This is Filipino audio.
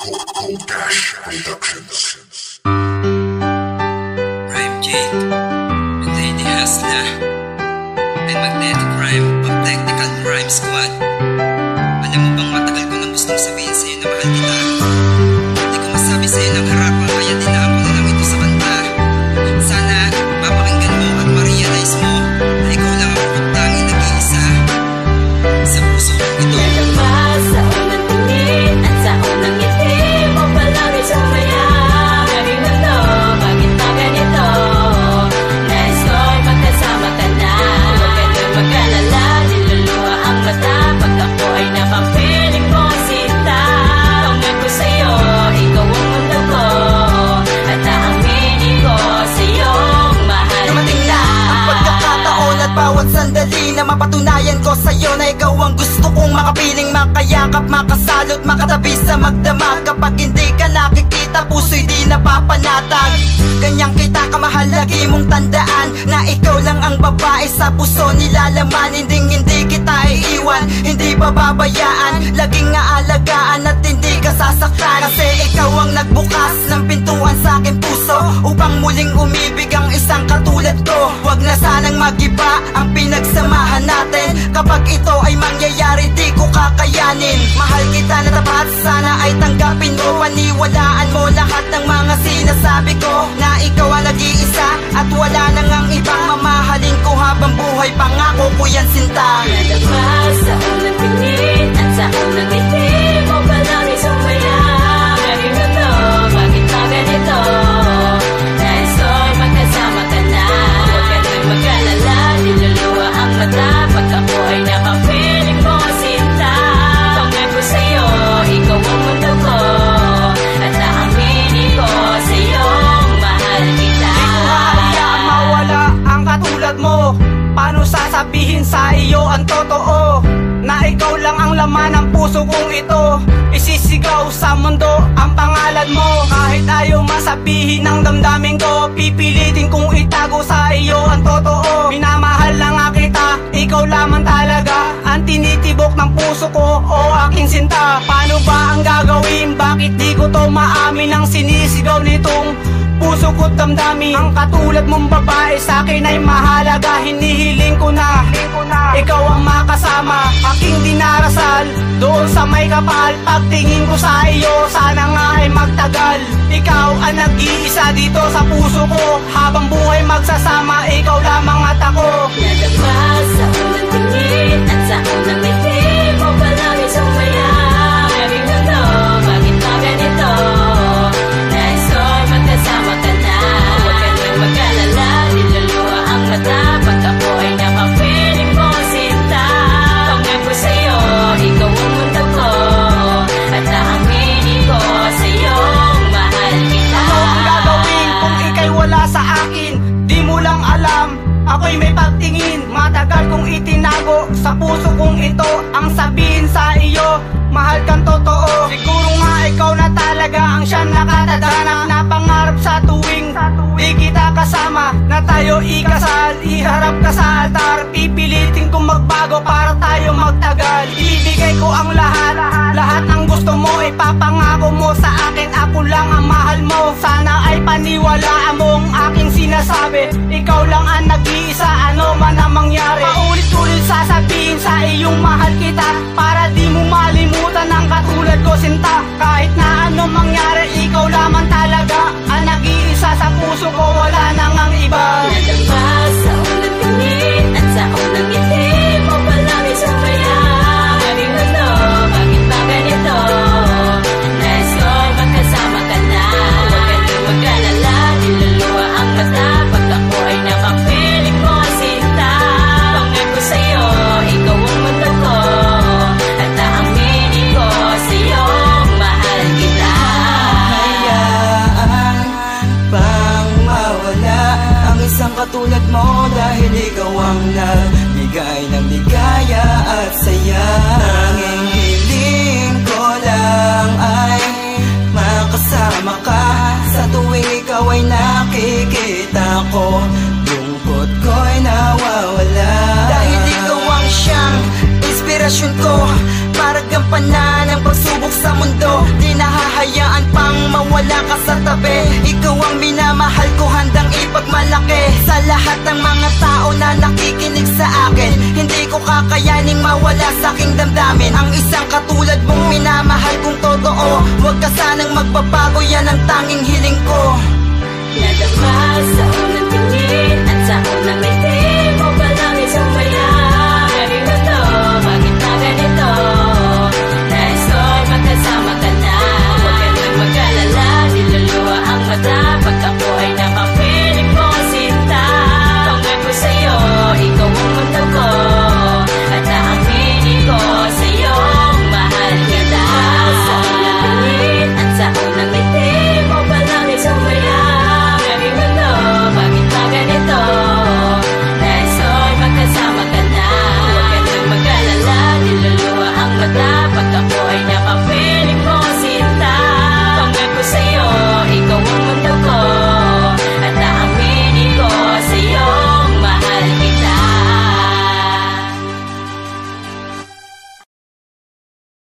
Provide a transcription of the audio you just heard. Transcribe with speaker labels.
Speaker 1: Cold Cash Productions.
Speaker 2: Rhyme Jake, and Lady Hasla, and Magnetic Rhyme, Pop Technical Rhyme Squad. Alam mo bang matagal ko nang gustong sabihin sa'yo na mahal kita? Hindi ko masabi sa'yo ng harapan, kaya dinaan ko na lang ito sa kanta. Sana mapakinggan mo at ma-realize mo na ikaw lang ang pagtanging nag-iisa sa puso kong ito.
Speaker 3: Lalabas sa unang tingin at sa unang ngiti mo palang isumaya. Ngayon na to, bakit ba ganito? Nais ko'y magkasama ka na. Huwag ka nang mag-alala, niluluha ang mata pag ako ay napapiling mo sinta. Tungan ko sa'yo, ikaw ang mundo ko, at aaminin ko sa'yo, mahal
Speaker 4: Dumating na ang pagkakataon at bawat sandali na mapatunayan ko sa'yo na ikaw ang gusto kong makapiling, makayakap, makasalot, makatabi sa magdamag. Kapag hindi ka nakikita, puso'y di napapanatag. Ganyang kita kamahal, lagi mong tandaan na ikaw lang ang babae sa puso nilalaman. Hindi kita iiwan, hindi bababayaan, laging aalagaan at hindi ka sasaktan. Kasi ikaw ang nagbukas ng pintuan sa aking puso upang muling umibig ang isang katulad ko. Huwag na sanang magiba ang pinagsamahan natin. Kapag ito ay mangyayari, di ko kakayanin. Mahal kita na tapat, sana ay tanggapin mo. Paniwalaan mo lahat ng mga sinasabi ko, na ikaw ang nag-iisa at wala nang ang ibang mamahalin ko habang buhay. Pangako ko yan, sinta.
Speaker 3: Lalabas sa unang tingin at sa unang ngiti mo palang isumaya. Ngayon na to, bakit ba ganito? Nais ko'y magkasama ka na. Huwag ka nang mag-alala, niluluha ang mata pag ako ay napapiling mo sinta. Tungan ko sa'yo, ikaw ang mundo ko, at aaminin ko sa'yo, mahal kita.
Speaker 4: Di ko hahayaan mawala ang katulad mo. Paano sasabihin sa iyo ang totoo, na ikaw lang ang laman ng puso kong ito? Isisigaw sa mundo ang pangalan mo. Kahit ayaw masabihin ng damdamin ko, pipilitin kong itago sa iyo ang totoo. Minamahal na nga kita, ikaw lamang talaga ang tinitibok ng puso ko, o aking sinta. Paano ba ang gagawin? Bakit di ko to maamin ang sinisigaw nitong puso ko't damdamin? Ang katulad mong babae sa akin ay mahalaga. Hinihiling ko na ikaw ang makasama, aking dinarasal doon sa may kapal. Pagtingin ko sa iyo, sana nga ay magtagal. Ikaw ang nag-iisa dito sa puso ko, habang buhay magsasama, ikaw lamang at ako.
Speaker 3: Lalabas sa unang tingin at sa unang ngiti mo palang isumaya. Ngayon na to, bakit ba ganito? Nais ko'y magkasama ka na. Huwag ka nang mag-alala, niluluha ang mata pag ako ay napapiling mo sinta. Tungan ko sa'yo, ikaw ang mundo ko, at aaminin ko sa'yo, mahal kita.
Speaker 4: Ano ang gagawin kung ika'y wala sa akin? Di mo lang alam, ako'y may pagtingin. Matagal kong itinago sa puso kong ito ang sabihin sa iyo, mahal kang totoo. Siguro nga ikaw na talaga ang siyang nakatadhanap na pangarap sa tuwing di kita kasama, na tayo ikasal, iharap ka sa altar. Pipilitin kong magbago para tayo magtagal. Ibibigay ko ang lahat, lahat ng gusto mo ipapangako mo sa akin. Ako lang ang mahal mo, sana ay paniwalaan mo ang aking sinasabi. Ikaw lang ang nag-iisa, ano man ang mangyari. Paulit-ulit sasabihin sa iyong mahal kita, para di mo malimutan ang katulad ko, sinta. Kahit na ano mangyari, ikaw lamang talaga ang nag-iisa sa puso ko, wala nang ang iba.
Speaker 3: Lalabas sa unang tingin at sa unang ngiti mo palang isumaya. Ngayon na to, bakit ba ganito? Nais ko'y magkasama ka na. Huwag ka nang mag-alala, niluluha ang mata pag ako ay napapiling mo sinta. Tungan ko sa'yo, ikaw ang mundo ko, at aaminin ko sa'yo, mahal kita.
Speaker 4: lahat ng mga tao na nakikinig sa akin. Hindi ko kakayaning mawala sa aking damdamin ang isang katulad mong minamahal kong totoo. Huwag ka sanang magbabago, yan ang tanging hiling ko.
Speaker 3: Nadama sa unang tingin at sa unang ngiti mo pa lang ay sumaya.